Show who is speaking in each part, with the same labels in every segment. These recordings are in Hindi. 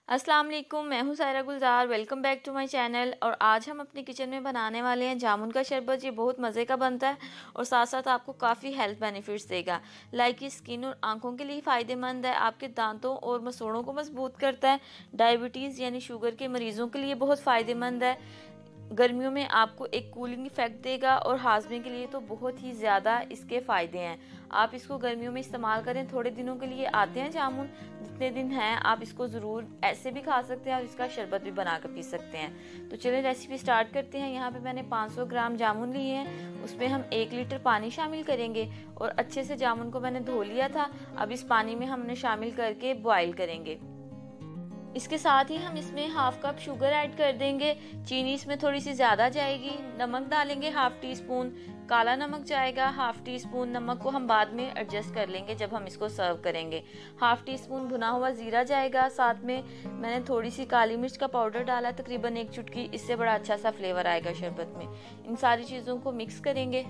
Speaker 1: अस्सलाम वालेकुम, मैं हूं Saira Gulzar. Welcome back to my channel. और आज हम अपनी किचन में बनाने वाले हैं जामुन का शरबत। ये बहुत मज़े का बनता है और साथ साथ आपको काफ़ी हेल्थ बेनिफिट्स देगा। लाइक ये स्किन और आंखों के लिए फ़ायदेमंद है, आपके दांतों और मसूड़ों को मजबूत करता है। डायबिटीज़ यानी शुगर के मरीज़ों के लिए बहुत फ़ायदेमंद है। गर्मियों में आपको एक कूलिंग इफेक्ट देगा और हाजमे के लिए तो बहुत ही ज़्यादा इसके फ़ायदे हैं। आप इसको गर्मियों में इस्तेमाल करें। थोड़े दिनों के लिए आते हैं जामुन, जितने दिन हैं आप इसको ज़रूर ऐसे भी खा सकते हैं और इसका शरबत भी बना कर पी सकते हैं। तो चलिए रेसिपी स्टार्ट करते हैं। यहाँ पे मैंने 500 ग्राम जामुन लिए हैं, उसमें हम 1 लीटर पानी शामिल करेंगे और अच्छे से जामुन को मैंने धो लिया था। अब इस पानी में हमने शामिल करके बॉयल करेंगे। इसके साथ ही हम इसमें हाफ कप शुगर ऐड कर देंगे। चीनी इसमें थोड़ी सी ज़्यादा जाएगी। नमक डालेंगे हाफ टी स्पून, काला नमक जाएगा हाफ टी स्पून। नमक को हम बाद में एडजस्ट कर लेंगे जब हम इसको सर्व करेंगे। हाफ टी स्पून भुना हुआ ज़ीरा जाएगा। साथ में मैंने थोड़ी सी काली मिर्च का पाउडर डाला, तकरीबन 1 चुटकी। इससे बड़ा अच्छा सा फ्लेवर आएगा शरबत में। इन सारी चीज़ों को मिक्स करेंगे।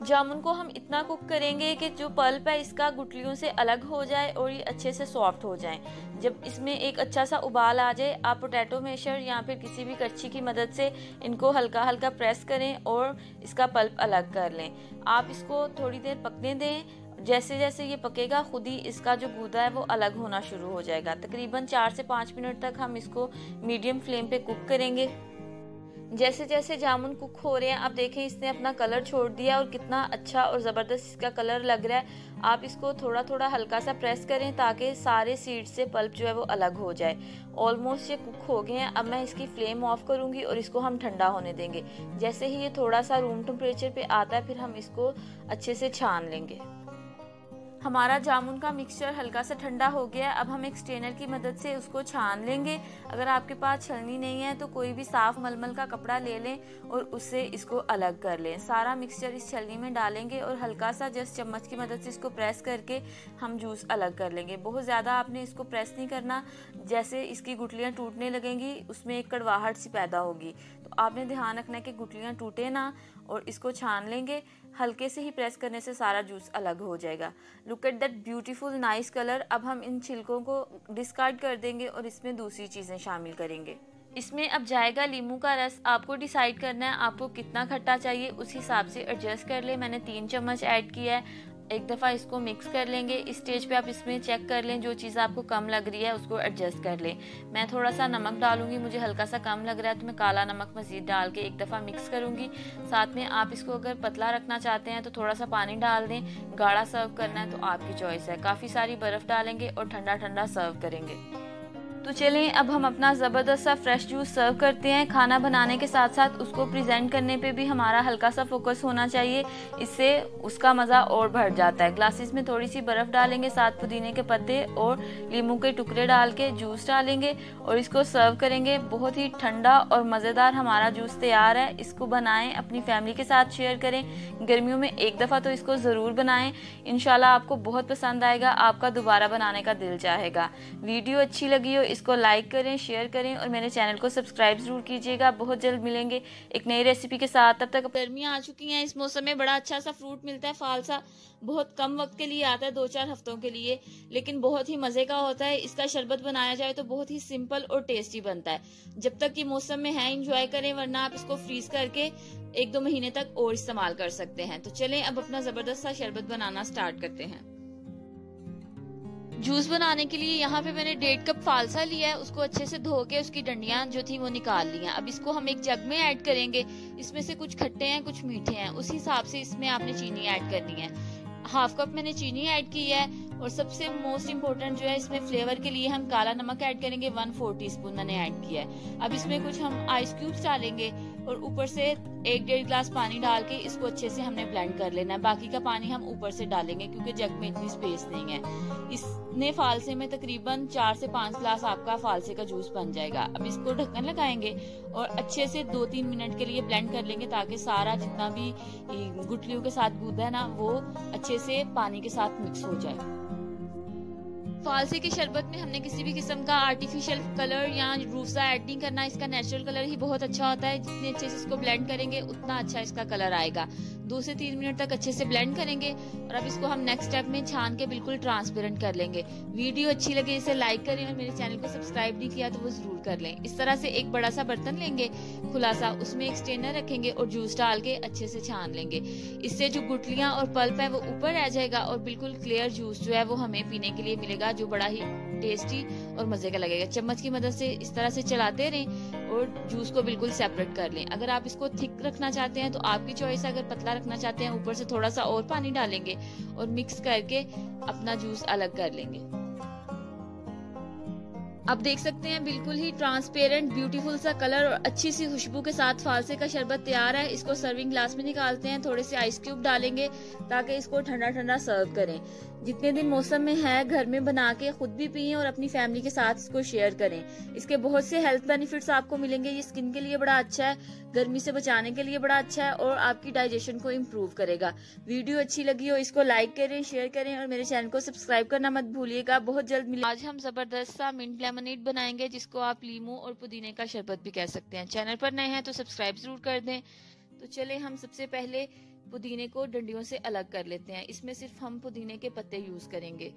Speaker 1: जामुन को हम इतना कुक करेंगे कि जो पल्प है इसका गुठलियों से अलग हो जाए और ये अच्छे से सॉफ्ट हो जाए। जब इसमें एक अच्छा सा उबाल आ जाए, आप पोटैटो मैशर या फिर किसी भी कच्ची की मदद से इनको हल्का हल्का प्रेस करें और इसका पल्प अलग कर लें। आप इसको थोड़ी देर पकने दें। जैसे जैसे ये पकेगा खुद ही इसका जो गूदा है वो अलग होना शुरू हो जाएगा। तकरीबन 4 से 5 मिनट तक हम इसको मीडियम फ्लेम पे कुक करेंगे। जैसे जैसे जामुन कुक हो रहे हैं आप देखें इसने अपना कलर छोड़ दिया और कितना अच्छा और ज़बरदस्त इसका कलर लग रहा है। आप इसको थोड़ा थोड़ा हल्का सा प्रेस करें ताकि सारे सीड से पल्प जो है वो अलग हो जाए। ऑलमोस्ट ये कुक हो गए हैं। अब मैं इसकी फ्लेम ऑफ करूंगी और इसको हम ठंडा होने देंगे। जैसे ही ये थोड़ा सा रूम टेम्परेचर पे आता है फिर हम इसको अच्छे से छान लेंगे। हमारा जामुन का मिक्सचर हल्का सा ठंडा हो गया। अब हम एक स्ट्रेनर की मदद से उसको छान लेंगे। अगर आपके पास छलनी नहीं है तो कोई भी साफ मलमल का कपड़ा ले लें और उससे इसको अलग कर लें। सारा मिक्सचर इस छलनी में डालेंगे और हल्का सा जस्ट चम्मच की मदद से इसको प्रेस करके हम जूस अलग कर लेंगे। बहुत ज़्यादा आपने इसको प्रेस नहीं करना, जैसे इसकी गुठलियाँ टूटने लगेंगी उसमें एक कड़वाहट सी पैदा होगी। तो आपने ध्यान रखना है कि गुठलियाँ टूटे ना। और इसको छान लेंगे। हल्के से ही प्रेस करने से सारा जूस अलग हो जाएगा। Look at that beautiful nice colour. अब हम इन छिलकों को डिस्कार्ड कर देंगे और इसमें दूसरी चीज़ें शामिल करेंगे। इसमें अब जाएगा नींबू का रस। आपको डिसाइड करना है आपको कितना खट्टा चाहिए, उस हिसाब से एडजस्ट कर ले। मैंने 3 चम्मच ऐड किया है। एक दफ़ा इसको मिक्स कर लेंगे। इस स्टेज पे आप इसमें चेक कर लें, जो चीज़ आपको कम लग रही है उसको एडजस्ट कर लें। मैं थोड़ा सा नमक डालूंगी, मुझे हल्का सा कम लग रहा है तो मैं काला नमक मज़ीद डाल के एक दफ़ा मिक्स करूंगी। साथ में आप इसको अगर पतला रखना चाहते हैं तो थोड़ा सा पानी डाल दें। गाढ़ा सर्व करना है तो आपकी चॉइस है। काफ़ी सारी बर्फ़ डालेंगे और ठंडा ठंडा सर्व करेंगे। तो चलें अब हम अपना ज़बरदस्त सा फ्रेश जूस सर्व करते हैं। खाना बनाने के साथ साथ उसको प्रेजेंट करने पे भी हमारा हल्का सा फोकस होना चाहिए, इससे उसका मज़ा और बढ़ जाता है। ग्लासेस में थोड़ी सी बर्फ़ डालेंगे, साथ पुदीने के पत्ते और लीमू के टुकड़े डाल के जूस डालेंगे और इसको सर्व करेंगे। बहुत ही ठंडा और मज़ेदार हमारा जूस तैयार है। इसको बनाएं, अपनी फैमिली के साथ शेयर करें। गर्मियों में एक दफ़ा तो इसको ज़रूर बनाएं। इंशाल्लाह आपको बहुत पसंद आएगा, आपका दोबारा बनाने का दिल चाहेगा। वीडियो अच्छी लगी हो इसको लाइक करें, शेयर करें और मेरे चैनल को सब्सक्राइब जरूर कीजिएगा। बहुत जल्द मिलेंगे एक नई रेसिपी के साथ। तब तक गर्मियाँ आ चुकी हैं, इस मौसम में बड़ा अच्छा सा फ्रूट मिलता है फालसा। बहुत कम वक्त के लिए आता है, 2-4 हफ्तों के लिए, लेकिन बहुत ही मजे का होता है। इसका शरबत बनाया जाए तो बहुत ही सिंपल और टेस्टी बनता है। जब तक ये मौसम में है इंजॉय करें, वरना आप इसको फ्रीज करके 1-2 महीने तक और इस्तेमाल कर सकते हैं। तो चलें अब अपना जबरदस्त सा शरबत बनाना स्टार्ट करते हैं। जूस बनाने के लिए यहाँ पे मैंने 1.5 कप फालसा लिया है। उसको अच्छे से धो के उसकी डंडियां जो थी वो निकाल ली हैं। अब इसको हम एक जग में ऐड करेंगे। इसमें से कुछ खट्टे हैं कुछ मीठे हैं, उस हिसाब से इसमें आपने चीनी ऐड करनी है। हाफ कप मैंने चीनी ऐड की है। और सबसे मोस्ट इम्पोर्टेंट जो है इसमें फ्लेवर के लिए हम काला नमक ऐड करेंगे। 1/4 टीस्पून मैंने ऐड किया है। अब इसमें कुछ हम आइस क्यूब्स डालेंगे और ऊपर से 1-1.5 गिलास पानी डाल के इसको अच्छे से हमने ब्लेंड कर लेना है। बाकी का पानी हम ऊपर से डालेंगे क्योंकि जग में इतनी स्पेस नहीं है। इसने फालसे में तकरीबन 4 से 5 गिलास आपका फालसे का जूस बन जाएगा। अब इसको ढक्कन लगाएंगे और अच्छे से 2-3 मिनट के लिए ब्लेंड कर लेंगे ताकि सारा जितना भी गुठलियों के साथ गूदा है ना वो अच्छे से पानी के साथ मिक्स हो जाए। फालसे के शरबत में हमने किसी भी किस्म का आर्टिफिशियल कलर या रूसा ऐड नहीं करना। इसका नेचुरल कलर ही बहुत अच्छा होता है। जितने अच्छे से इसको ब्लेंड करेंगे उतना अच्छा इसका कलर आएगा। 2 से 3 मिनट तक अच्छे से ब्लेंड करेंगे और अब इसको हम नेक्स्ट स्टेप में छान के बिल्कुल ट्रांसपेरेंट कर लेंगे। वीडियो अच्छी लगे इसे लाइक करें और मेरे चैनल को सब्सक्राइब नहीं किया तो वो जरूर कर लें। इस तरह से एक बड़ा सा बर्तन लेंगे खुला सा, उसमें एक स्ट्रेनर रखेंगे और जूस डाल के अच्छे से छान लेंगे। इससे जो गुठलियां और पल्प है वो ऊपर रह जाएगा और बिल्कुल क्लियर जूस जो है वो हमें पीने के लिए मिलेगा, जो बड़ा ही टेस्टी और मजे का लगेगा। चम्मच की मदद से इस तरह से चलाते रहें और जूस को बिल्कुल सेपरेट कर लें। अगर आप इसको थिक रखना चाहते हैं तो आपकी चॉइस है, अगर पतला रखना चाहते हैं ऊपर से थोड़ा सा और पानी डालेंगे और मिक्स करके अपना जूस अलग कर लेंगे। आप देख सकते हैं बिल्कुल ही ट्रांसपेरेंट ब्यूटीफुल सा कलर और अच्छी सी खुशबू के साथ फालसे का शरबत तैयार है। इसको सर्विंग ग्लास में निकालते हैं, थोड़े से आइस क्यूब डालेंगे ताकि इसको ठंडा ठंडा सर्व करें। जितने दिन मौसम में है घर में बना के खुद भी पिए और अपनी फैमिली के साथ इसको शेयर करें। इसके बहुत से हेल्थ बेनिफिट्स आपको मिलेंगे। ये स्किन के लिए बड़ा अच्छा है, गर्मी से बचाने के लिए बड़ा अच्छा है और आपकी डाइजेशन को इम्प्रूव करेगा। वीडियो अच्छी लगी हो इसको लाइक करें, शेयर करें और मेरे चैनल को सब्सक्राइब करना मत भूलिएगा। बहुत जल्द मिलेंगे। आज हम जबरदस्त सा मिंट लेमनेड बनाएंगे जिसको आप लीमू और पुदीने का शरबत भी कह सकते हैं। चैनल पर नए हैं तो सब्सक्राइब जरूर कर दें। तो चले हम सबसे पहले पुदीने को डंडियों से अलग कर लेते हैं। इसमें सिर्फ हम पुदीने के पत्ते यूज करेंगे।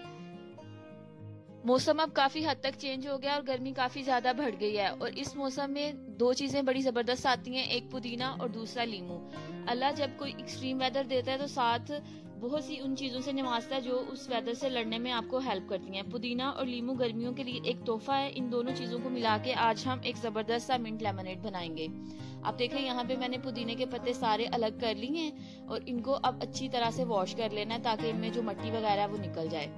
Speaker 1: मौसम अब काफी हद तक चेंज हो गया और गर्मी काफी ज्यादा बढ़ गई है और इस मौसम में 2 चीजें बड़ी जबरदस्त आती हैं, एक पुदीना और दूसरा लीमू। अल्लाह जब कोई एक्सट्रीम वेदर देता है तो साथ बहुत सी उन चीजों से नवाजता है जो उस वेदर से लड़ने में आपको हेल्प करती हैं। पुदीना और लीमू गर्मियों के लिए एक तोहफा है। इन दोनों चीजों को मिला के आज हम एक जबरदस्त सा मिंट लेमनेड बनाएंगे। आप देखें यहाँ पे मैंने पुदीने के पत्ते सारे अलग कर लिए हैं और इनको अब अच्छी तरह से वॉश कर लेना है ताकि इनमें जो मिट्टी वगैरह है वो निकल जाए।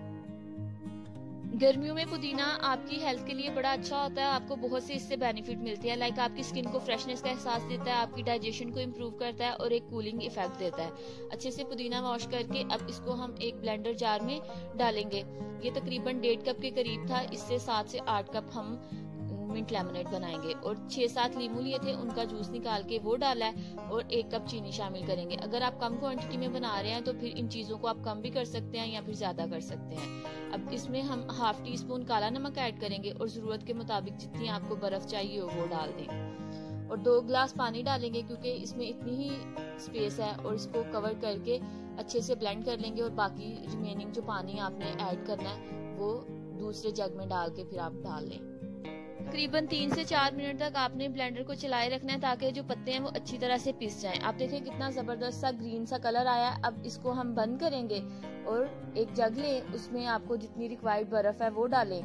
Speaker 1: गर्मियों में पुदीना आपकी हेल्थ के लिए बड़ा अच्छा होता है। आपको बहुत से इससे बेनिफिट मिलते हैं, लाइक आपकी स्किन को फ्रेशनेस का एहसास देता है, आपकी डाइजेशन को इम्प्रूव करता है और एक कूलिंग इफेक्ट देता है। अच्छे से पुदीना वॉश करके अब इसको हम एक ब्लेंडर जार में डालेंगे। ये तकरीबन 1.5 कप के करीब था। इससे 7 से 8 कप हम मिंट लेमनेड बनाएंगे और 6-7 लीमू लिए थे उनका जूस निकाल के वो डाला है और 1 कप चीनी शामिल करेंगे। अगर आप कम क्वांटिटी में बना रहे हैं तो फिर इन चीजों को आप कम भी कर सकते हैं या फिर ज्यादा कर सकते हैं। अब इसमें हम ½ टीस्पून काला नमक ऐड करेंगे और जरूरत के मुताबिक जितनी आपको बर्फ चाहिए हो वो डाल दें और 2 गिलास पानी डालेंगे क्योंकि इसमें इतनी ही स्पेस है और इसको कवर करके अच्छे से ब्लेंड कर लेंगे और बाकी रिमेनिंग जो पानी आपने ऐड करना है वो दूसरे जग में डाल के फिर आप डाल लें। तकरीबन 3 से 4 मिनट तक आपने ब्लेंडर को चलाए रखना है ताकि जो पत्ते हैं वो अच्छी तरह से पिस जाएं। आप देखें कितना जबरदस्त सा ग्रीन सा कलर आया। अब इसको हम बंद करेंगे और एक जग लें, उसमें आपको जितनी रिक्वायर्ड बर्फ है वो डालें।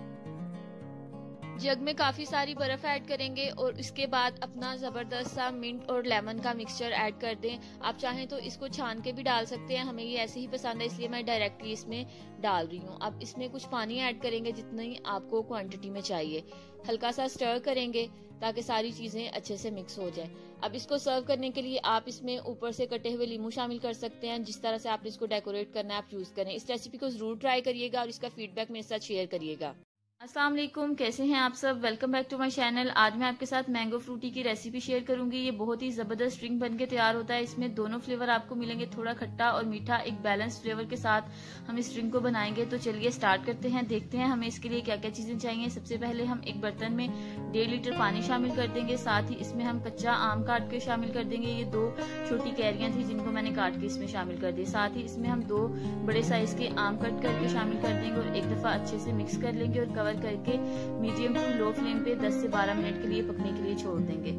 Speaker 1: जग में काफी सारी बर्फ ऐड करेंगे और इसके बाद अपना जबरदस्त सा मिंट और लेमन का मिक्सचर ऐड कर दें। आप चाहें तो इसको छान के भी डाल सकते हैं, हमें ये ऐसे ही पसंद है इसलिए मैं डायरेक्टली इसमें डाल रही हूँ। अब इसमें कुछ पानी ऐड करेंगे जितनी आपको क्वांटिटी में चाहिए। हल्का सा स्टर करेंगे ताकि सारी चीजें अच्छे से मिक्स हो जाए। अब इसको सर्व करने के लिए आप इसमें ऊपर से कटे हुए लीमू शामिल कर सकते हैं। जिस तरह से आपने इसको डेकोरेट करना है आप यूज करें। इस रेसिपी को जरूर ट्राई करिएगा और इसका फीडबैक मेरे साथ शेयर करिएगा। अस्सलाम वालेकुम, कैसे हैं आप सब। Welcome back to my channel. आज मैं आपके साथ मैंगो फ्रूटी की रेसिपी शेयर करूंगी। ये बहुत ही जबरदस्त ड्रिंक बनके तैयार होता है। इसमें दोनों फ्लेवर आपको मिलेंगे, थोड़ा खट्टा और मीठा, एक बैलेंस फ्लेवर के साथ हम इस ड्रिंक को बनाएंगे। तो चलिए स्टार्ट करते हैं, देखते हैं हमें इसके लिए क्या क्या चीजें चाहिए। सबसे पहले हम एक बर्तन में 1.5 लीटर पानी शामिल कर देंगे। साथ ही इसमें हम कच्चा आम काट के शामिल कर देंगे। ये 2 छोटी कैरियां थी जिनको मैंने काट के इसमें शामिल कर दी। साथ ही इसमें हम 2 बड़े साइज के आम कट करके शामिल कर देंगे और एक दफा अच्छे से मिक्स कर लेंगे और कवर करके मीडियम टू लो फ्लेम पे 10 से 12 मिनट के लिए पकने के लिए छोड़ देंगे।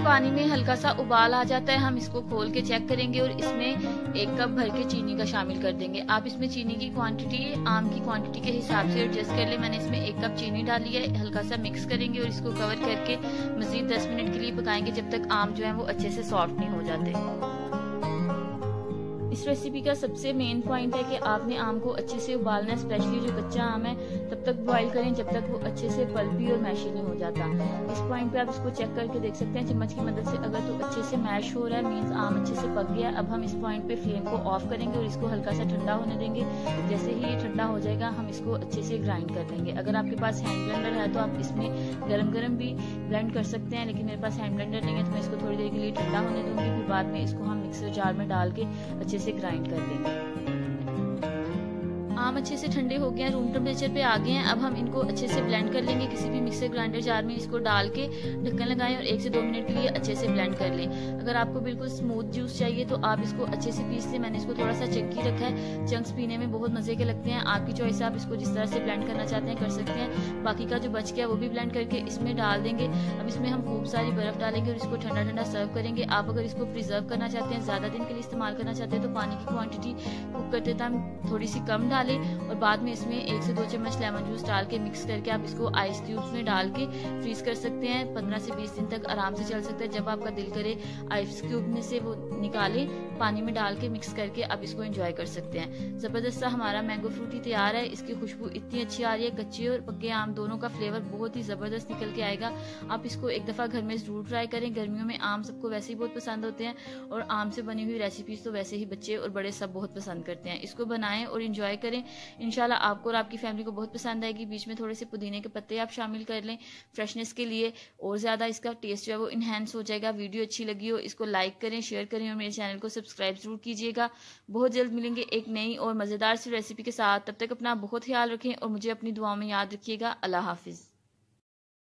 Speaker 1: पानी में हल्का सा उबाल आ जाता है, हम इसको खोल के चेक करेंगे और इसमें 1 कप भर के चीनी का शामिल कर देंगे। आप इसमें चीनी की क्वांटिटी आम की क्वांटिटी के हिसाब से एडजस्ट कर ले। मैंने इसमें 1 कप चीनी डाली है। हल्का सा मिक्स करेंगे और इसको कवर करके मजीद 10 मिनट के लिए पकाएंगे जब तक आम जो है वो अच्छे से सॉफ्ट नहीं हो जाते। इस रेसिपी का सबसे मेन पॉइंट है कि आपने आम को अच्छे से उबालना है, स्पेशली जो कच्चा आम है तब तक बॉईल करें जब तक वो अच्छे से पल्पी और मैशी नहीं हो जाता। इस पॉइंट पे आप इसको चेक करके देख सकते हैं चम्मच की मदद से। अगर तो अच्छे से मैश हो रहा है मीन्स आम अच्छे से पक गया। अब हम इस पॉइंट पे फ्लेम को ऑफ करेंगे और इसको हल्का सा ठंडा होने देंगे। जैसे ही ये ठंडा हो जाएगा हम इसको अच्छे से ग्राइंड कर लेंगे। अगर आपके पास हैंड ब्लेंडर है तो आप इसमें गरम गरम भी ब्लेंड कर सकते हैं, लेकिन मेरे पास हैंड ब्लेंडर नहीं है तो मैं इसको थोड़ी देर के लिए ठंडा होने दूंगी। फिर बाद में इसको हम मिक्सर जार में डाल के अच्छे से ग्राइंड कर लेंगे।
Speaker 2: आम अच्छे से ठंडे हो गए हैं, रूम टेम्परेचर पे आ गए हैं। अब हम इनको अच्छे से ब्लेंड कर लेंगे। किसी भी मिक्सर ग्राइंडर जार में इसको डाल के ढक्कन लगाएं और 1 से 2 मिनट के लिए अच्छे से ब्लेंड कर लें। अगर आपको बिल्कुल स्मूथ जूस चाहिए तो आप इसको अच्छे से पीस लें। मैंने इसको थोड़ा सा चंकी रखा है। चंक्स पीने में बहुत मजे के लगते हैं। आपकी चॉइस है, आप इसको जिस तरह से ब्लेंड करना चाहते हैं कर सकते हैं। बाकी का जो बच गया वो भी ब्लेंड करके इसमें डाल देंगे। अब इसमें हम खूब सारी बर्फ डालेंगे और इसको ठंडा ठंडा सर्व करेंगे। आप अगर इसको प्रिजर्व करना चाहते हैं, ज्यादा दिन के लिए इस्तेमाल करना चाहते हैं, तो पानी की क्वांटिटी कुक करते टाइम थोड़ी सी कम डालें और बाद में इसमें 1 से 2 चम्मच लेमन जूस डाल के मिक्स करके आप इसको आइस क्यूब्स में डाल के फ्रीज कर सकते हैं। 15 से 20 दिन तक आराम से चल सकता है। जब आपका दिल करे आइस क्यूब में से वो निकाले, पानी में डाल के मिक्स करके आप इसको एंजॉय कर सकते हैं। जबरदस्त सा हमारा मैंगो फ्रूटी तैयार है। इसकी खुशबू इतनी अच्छी आ रही है, कच्चे और पक्के आम दोनों का फ्लेवर बहुत ही जबरदस्त निकल के आएगा। आप इसको एक दफा घर में जरूर ट्राई करें। गर्मियों में आम सबको वैसे ही बहुत पसंद होते हैं और आम से बनी हुई रेसिपीज तो वैसे ही बच्चे और बड़े सब बहुत पसंद करते हैं। इसको बनाएं और इंजॉय करें। इंशाल्लाह आपको और आपकी फैमिली को बहुत पसंद आएगी। बीच में थोड़े से पुदीने के पत्ते आप शामिल कर लें फ्रेशनेस के लिए, और ज्यादा इसका टेस्ट जो है वो इनहेंस हो जाएगा। वीडियो अच्छी लगी हो इसको लाइक करें, शेयर करें और मेरे चैनल को सब्सक्राइब जरूर कीजिएगा। बहुत जल्द मिलेंगे एक नई और मजेदार सी रेसिपी के साथ। तब तक अपना बहुत ख्याल रखें और मुझे अपनी दुआओं में याद रखिएगा। अल्लाह हाफिज।